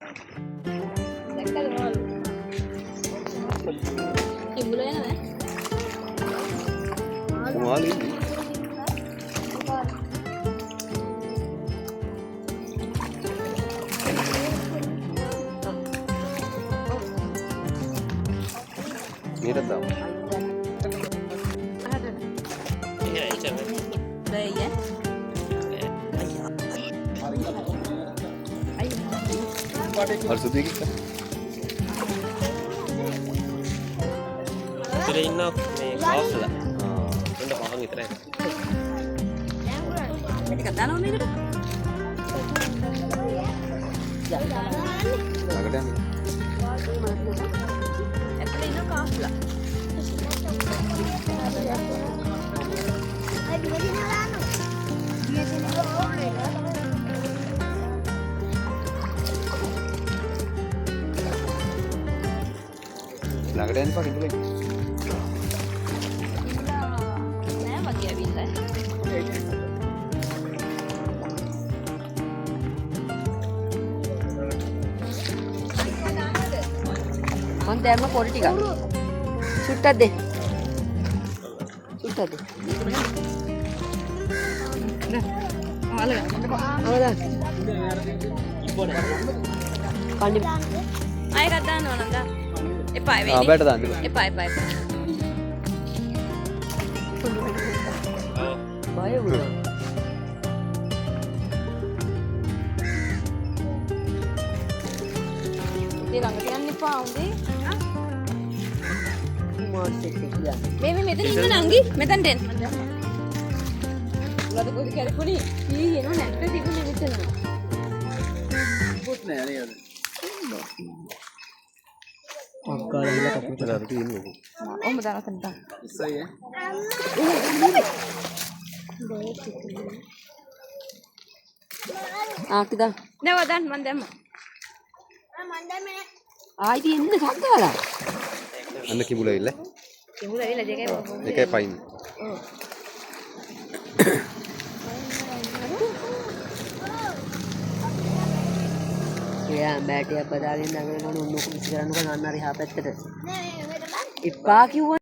දැක්කද මොනවද? කිඹුල එනවා. කොමාලි. මේකට දාමු. harus sedikit kan? Sudah enough nih kaos lah. Udah potong gitu ya. Ini kata nama ini kan? Agak dah. Ini kaos lah. Agak dah pakai dulu. Saya bagi abis මන් දැම්ම පොඩි ටිකක් සුට්ටක් දෙන්න සුට්ටක් දෙන්න කණ්ඩි ආයෙත් දාන්න ඕනද එපා වෙන්නේ බෑට දාන්න එපා එපා එපා බය වුණා ඉතින් ළඟට යන්න එපා උඹේ මේ මෙතන ඉන්න නංගි මෙතනට එන්න උලද පොඩි කැරපුණි ඊ එනවා නැට්ට තිබුණේ මෙතන පොත් නෑ නේද අක්කාලා කපුට ada ini. ඔහම දාලා කන්දා Saya. කිදා නෑ වදන් මන් දැම්මා මන් දැම්මේ ආයිති එන්න සක්කාලා Anda kibula illa. කිඹුල ඇවිල්ලා දෙකයි Dekai pain. ඔව් බෑටියක් බදාගෙන දඟලන උන්නු කුසි කරන්නකෝ නන්නරි හා පැත්තට එපා කිව්ව